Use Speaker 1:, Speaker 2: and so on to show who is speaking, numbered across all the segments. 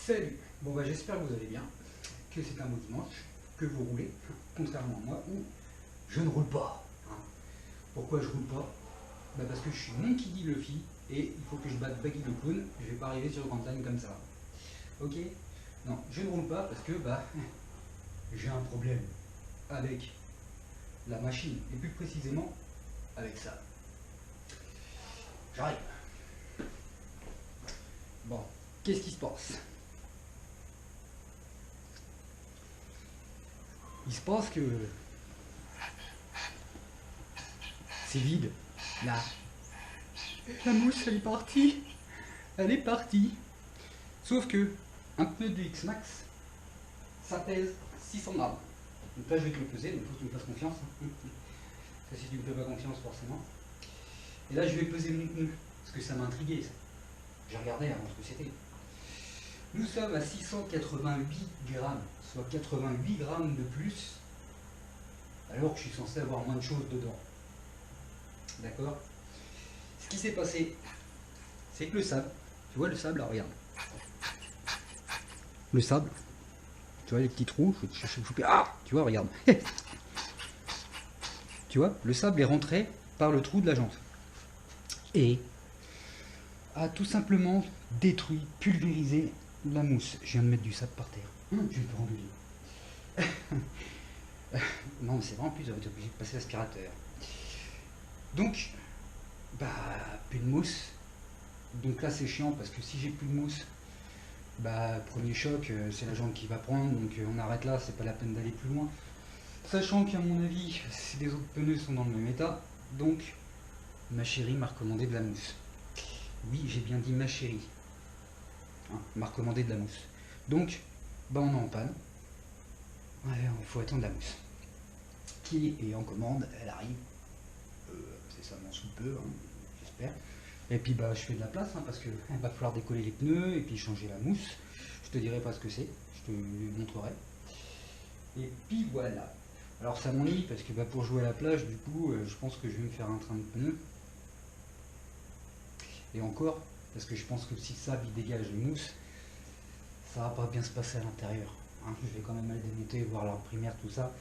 Speaker 1: Salut. Bon bah j'espère que vous allez bien, que c'est un beau dimanche, que vous roulez, contrairement à moi où je ne roule pas. Hein. Pourquoi je roule pas? Bah parce que je suis Monkey D. Luffy et il faut que je batte Baggy le clown, je vais pas arriver sur Grand Line comme ça. Ok? Non, je ne roule pas parce que bah j'ai un problème avec la machine et plus précisément avec ça. J'arrive. Bon, qu'est-ce qui se passe? Il se passe que c'est vide, là. La mousse, elle est partie. Elle est partie. Sauf que un pneu de X-Max, ça pèse 600 grammes. Donc là, je vais te le peser, donc il faut que tu me fasses confiance. Ça, si tu ne me fais pas confiance, forcément. Et là, je vais peser mon pneu, parce que ça m'a intrigué, ça. J'ai regardé avant ce que c'était. Nous sommes à 688 grammes, soit 88 grammes de plus, alors que je suis censé avoir moins de choses dedans. D'accord? Ce qui s'est passé, c'est que le sable, tu vois le sable là, regarde. Le sable, tu vois les petits trous, ah, tu vois, regarde. Tu vois, le sable est rentré par le trou de la jante. Et a tout simplement détruit, pulvérisé la mousse. Je viens de mettre du sable par terre. Je vais te rendre non, mais c'est vraiment plus, j'aurais été obligé de passer l'aspirateur. Donc, bah, plus de mousse. Donc là, c'est chiant parce que si j'ai plus de mousse, bah, premier choc, c'est la jante qui va prendre. Donc on arrête là, c'est pas la peine d'aller plus loin. Sachant qu'à mon avis, les autres pneus sont dans le même état. Donc, ma chérie m'a recommandé de la mousse. Oui, j'ai bien dit ma chérie. Hein, m'a recommandé de la mousse. Donc, bah, on est en panne. Ouais, il faut attendre la mousse. Qui est en commande, elle arrive. C'est ça, sous peu, hein, j'espère. Et puis bah, je fais de la place hein, parce qu'il va falloir décoller les pneus et puis changer la mousse. Je te dirai pas ce que c'est, je te montrerai. Et puis voilà. Alors ça m'ennuie parce que bah, pour jouer à la plage, du coup, je pense que je vais me faire un train de pneus. Et encore, parce que je pense que si ça il dégage les mousses, ça va pas bien se passer à l'intérieur. Hein. Je vais quand même aller démonter, voir l'arbre primaire, tout ça,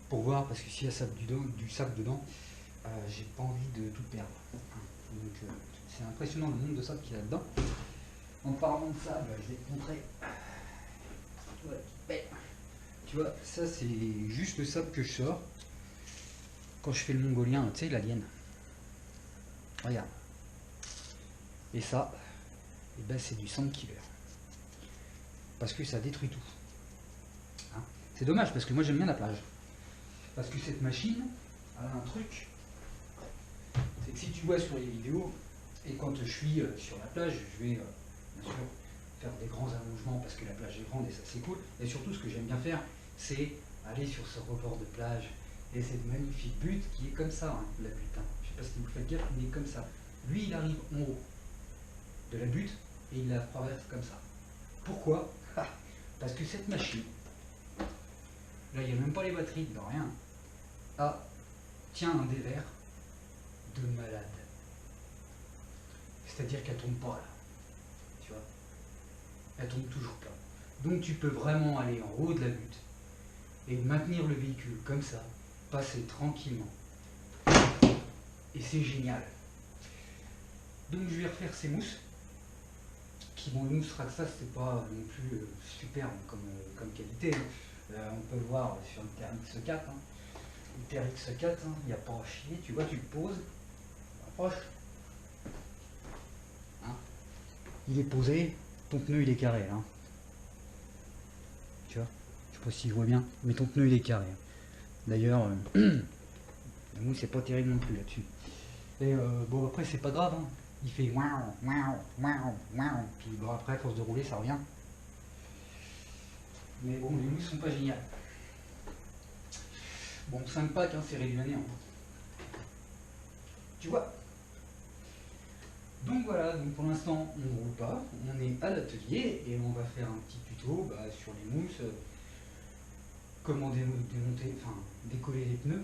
Speaker 1: pour voir, parce que s'il y a du sable dedans, j'ai pas envie de tout perdre. Hein. Donc c'est impressionnant le nombre de sable qu'il y a là-dedans. En parlant de sable, je vais te montrer. Ouais. Tu vois, ça c'est juste le sable que je sors quand je fais le mongolien, tu sais, l'alien. Regarde. Et ça, eh ben, c'est du sand killer. Parce que ça détruit tout. Hein, c'est dommage parce que moi j'aime bien la plage. Parce que cette machine a un truc. C'est que si tu vois sur les vidéos, et quand je suis sur la plage, je vais bien sûr faire des grands allongements parce que la plage est grande et ça c'est cool. Et surtout ce que j'aime bien faire, c'est aller sur ce rebord de plage et cette magnifique butte qui est comme ça, hein, la butte. Hein. Je sais pas si vous faites gaffe, mais il est comme ça. Lui il arrive en haut de la butte et il la traverse comme ça. Pourquoi? Parce que cette machine, là il n'y a même pas les batteries dedans, rien, tient un dévers de malade. C'est-à-dire qu'elle tombe pas là. Tu vois? Elle tombe toujours pas. Donc tu peux vraiment aller en haut de la butte et maintenir le véhicule comme ça, passer tranquillement. Et c'est génial. Donc je vais refaire ces mousses. Qui bon, les mousses Raxa, c'est pas non plus superbe comme qualité. Hein. On peut le voir sur le TRX4. Hein. Le TRX4, il n'y a pas à chier. Tu vois, tu le poses, approche. Hein. Il est posé, ton pneu il est carré. Hein. Tu vois, je sais pas si je vois bien, mais ton pneu il est carré. D'ailleurs, la mousse c'est pas terrible non plus là-dessus. Et bon, après, c'est pas grave. Hein. Il fait waouh, waouh, waouh, waouh. Puis bon, après, à force de rouler, ça revient. Mais bon, les mousses sont pas géniales. Bon, 5 packs, hein, c'est réduit à néant. Tu vois. Donc voilà, donc pour l'instant, on ne roule pas. On est à l'atelier et on va faire un petit tuto bah, sur les mousses. Comment démonter, enfin, décoller les pneus.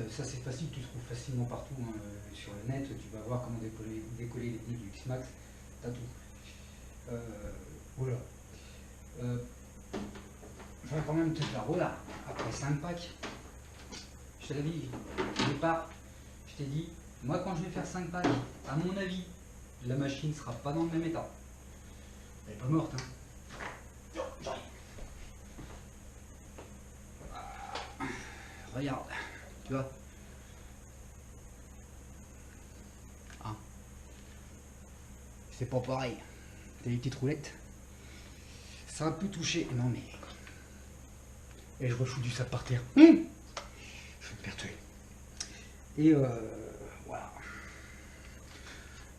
Speaker 1: Ça c'est facile, tu trouves facilement partout hein, sur le net, tu vas voir comment décoller les pneus du X-Max, t'as tout. Voilà. Je vais quand même te faire voilà. Après 5 packs, je te l'avais dit au départ, je t'ai dit, moi quand je vais faire 5 packs, à mon avis, la machine sera pas dans le même état. Elle est pas morte, hein. Regarde, tu vois. Ah. C'est pas pareil. T'as les petites roulettes. C'est un peu touché. Non mais. Et je refous du sable par terre. Je vais me faire tuer. Et voilà.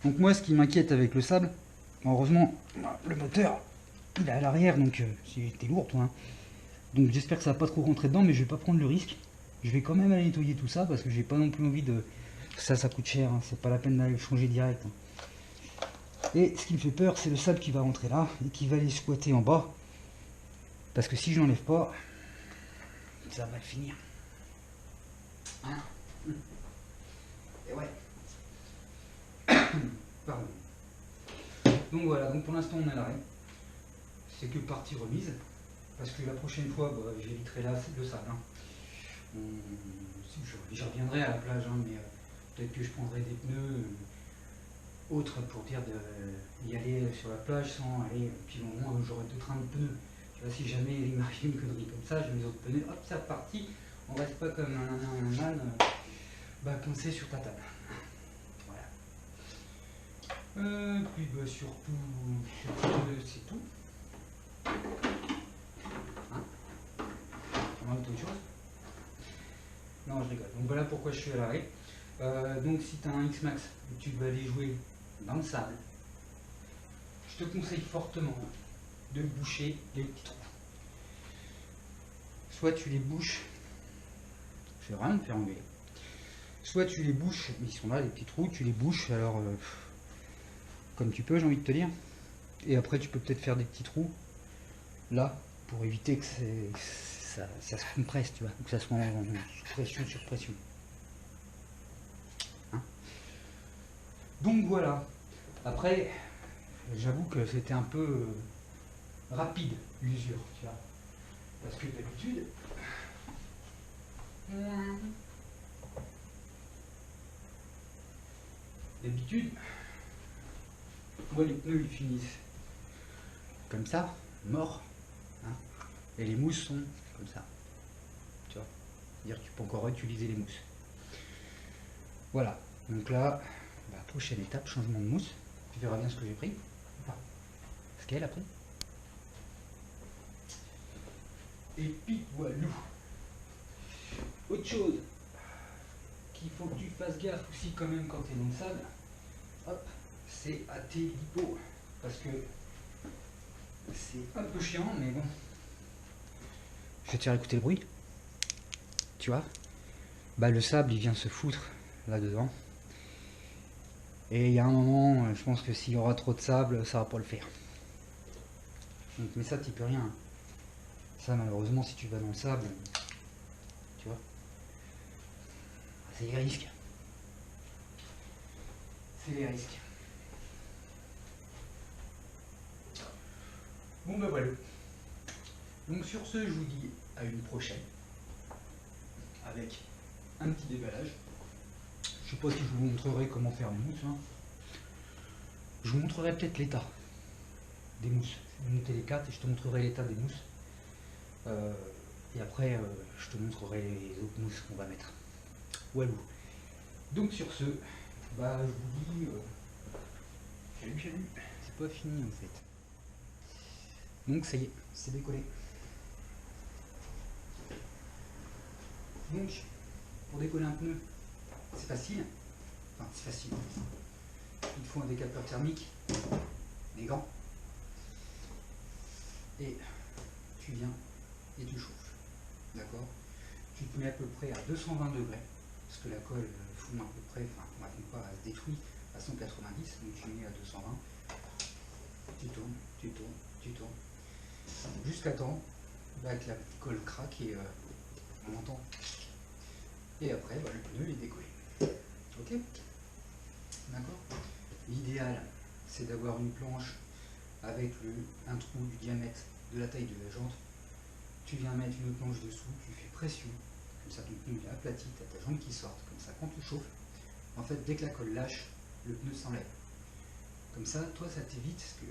Speaker 1: Donc moi ce qui m'inquiète avec le sable, heureusement le moteur il est à l'arrière donc t'es lourd toi. Hein. Donc j'espère que ça va pas trop rentrer dedans, mais je vais pas prendre le risque. Je vais quand même aller nettoyer tout ça parce que j'ai pas non plus envie de. Ça coûte cher, hein. C'est pas la peine d'aller le changer direct. Hein. Et ce qui me fait peur, c'est le sable qui va rentrer là et qui va aller squatter en bas. Parce que si je l'enlève pas, ça va le finir. Hein? Et ouais. Pardon. Donc voilà, donc pour l'instant on est à l'arrêt. C'est que partie remise. Parce que la prochaine fois, bah, j'éviterai là le sable. Hein. Je reviendrai à la plage, hein, mais peut-être que je prendrai des pneus autres pour dire d'y aller sur la plage sans aller. Puis au moins j'aurai 2 trains de pneus. Tu vois, si jamais il m'arrive une connerie comme ça, je mets les autres pneus, hop, c'est reparti. On reste pas comme un âne coincé sur ta table. Voilà. Puis bah, surtout, c'est tout. Hein? On a autre chose? Non, je rigole. Donc voilà pourquoi je suis à l'arrêt. Donc si tu as un X-Max, tu vas aller jouer dans le sable, je te conseille fortement de boucher les petits trous. Soit tu les bouches, je vais rien me faire engueuler. Soit tu les bouches, ils sont là les petits trous, tu les bouches, alors comme tu peux, j'ai envie de te dire. Et après tu peux peut-être faire des petits trous là pour éviter que ça se compresse, tu vois, que ça soit en sous pression, sur pression. Hein? Donc voilà. Après, j'avoue que c'était un peu rapide l'usure, tu vois. Parce que d'habitude, moi les pneus ils finissent comme ça, morts, hein, et les mousses sont comme ça, tu vois. C'est-à-dire que tu peux encore utiliser les mousses. Voilà, donc là, bah, prochaine étape, changement de mousse. Tu verras bien ce que j'ai pris. Ce qu'elle a pris. Et puis voilà. Autre chose qu'il faut que tu fasses gaffe aussi quand même quand tu es dans le sable, hop, c'est à tes lipos. Parce que c'est un peu chiant, mais bon. Je vais te faire écouter le bruit. Tu vois? Bah le sable il vient se foutre là-dedans. Et il y a un moment, je pense que s'il y aura trop de sable, ça va pas le faire. Donc, mais ça, tu peux rien. Ça, malheureusement, si tu vas dans le sable, tu vois, c'est les risques. C'est les risques. Bon, ben voilà. Donc, sur ce, je vous dis à une prochaine. Avec un petit déballage. Je sais pas si je vous montrerai comment faire les mousses. Hein. Je vous montrerai peut-être l'état des mousses. Je vais monter les cartes et je te montrerai l'état des mousses. Et après, je te montrerai les autres mousses qu'on va mettre. Walou. Donc sur ce, bah je vous dis, salut. C'est pas fini en fait. Donc ça y est, c'est décollé. Donc, pour décoller un pneu, c'est facile. Enfin, c'est facile. Il faut un décapeur thermique, des gants. Et tu viens et tu chauffes. D'accord? Tu te mets à peu près à 220 degrés, parce que la colle fume à peu près, enfin, on ne pas, elle se détruit à 190, donc tu mets à 220. Tu tournes. Jusqu'à temps que la colle craque et on entend. Et après, bah, le pneu est décollé. Ok? D'accord? L'idéal, c'est d'avoir une planche avec un trou du diamètre de la taille de la jante. Tu viens mettre une autre planche dessous, tu fais pression, comme ça ton pneu est aplati, tu as ta jambe qui sort, comme ça quand tu chauffes, en fait dès que la colle lâche, le pneu s'enlève. Comme ça, toi ça t'évite, parce que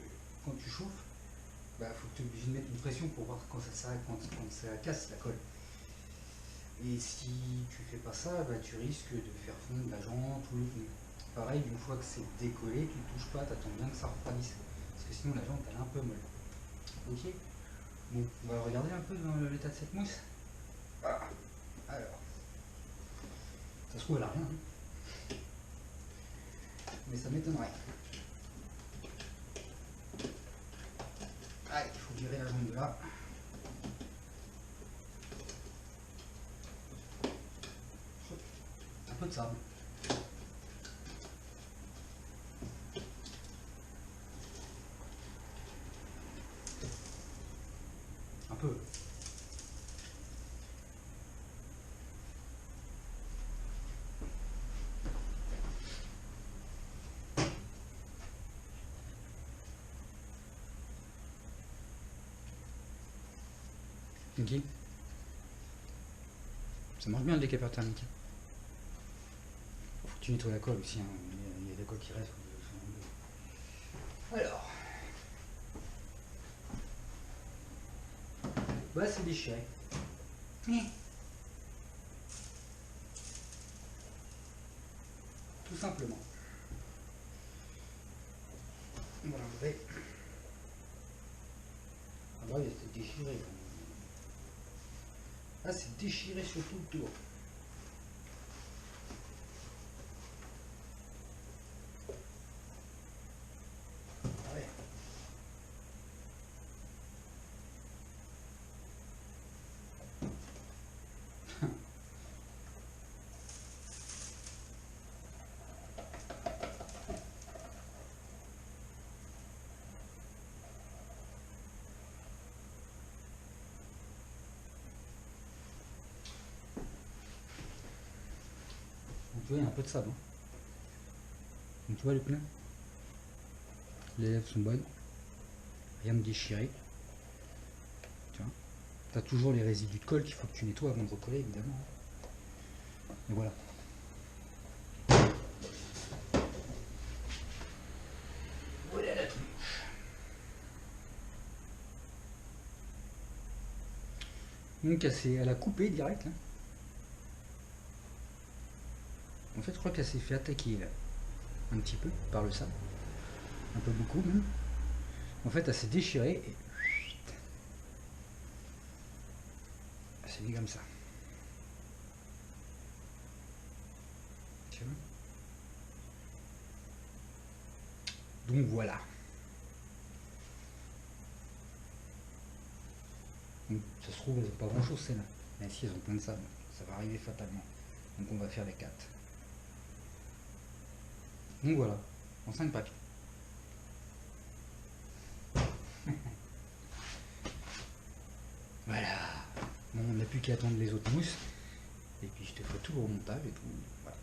Speaker 1: quand tu chauffes, faut que tu es obligé de mettre une pression pour voir quand ça s'arrête, quand ça casse la colle. Et si tu fais pas ça, tu risques de faire fondre la jante ou le pneu. Pareil, une fois que c'est décollé, tu ne touches pas, tu attends bien que ça refroidisse. Parce que sinon la jante elle est un peu molle. Ok. Bon, on va regarder un peu dans l'état de cette mousse. Ah, alors. Ça se trouve elle a rien. Hein. Mais ça m'étonnerait. Allez, il faut virer la jante de là. Un peu de sable. Un peu. Ok. Ça marche bien le décapeur thermique. Faut que tu nettoies la colle aussi, hein. Il y a des colles qui restent. Alors. C'est déchiré. Tout simplement. On va l'enlever. Ah bah oui, c'est déchiré. Ah, c'est déchiré sur tout le tour. Ouais. Donc, tu vois, il y a un peu de sable. Hein. Donc, tu vois le pneu. Les lèvres sont bonnes. Rien de déchiré. Tu vois. Tu as toujours les résidus de colle qu'il faut que tu nettoies avant de recoller, évidemment. Et voilà. Voilà la tronche. Donc, elle a coupé direct. Là. En fait, je crois qu'elle s'est fait attaquer là, un petit peu par le sable. Un peu beaucoup même. En fait, elle s'est déchirée et elle s'est mis comme ça. Tu vois ? Donc voilà. Donc, ça se trouve, elles n'ont pas grand chose celles-là. Mais si, elles ont plein de sable. Ça va arriver fatalement. Donc on va faire les 4. Donc voilà, en 5 packs. Voilà. Bon, on n'a plus qu'à attendre les autres mousses. Et puis je te ferai tout le remontage et tout. Voilà.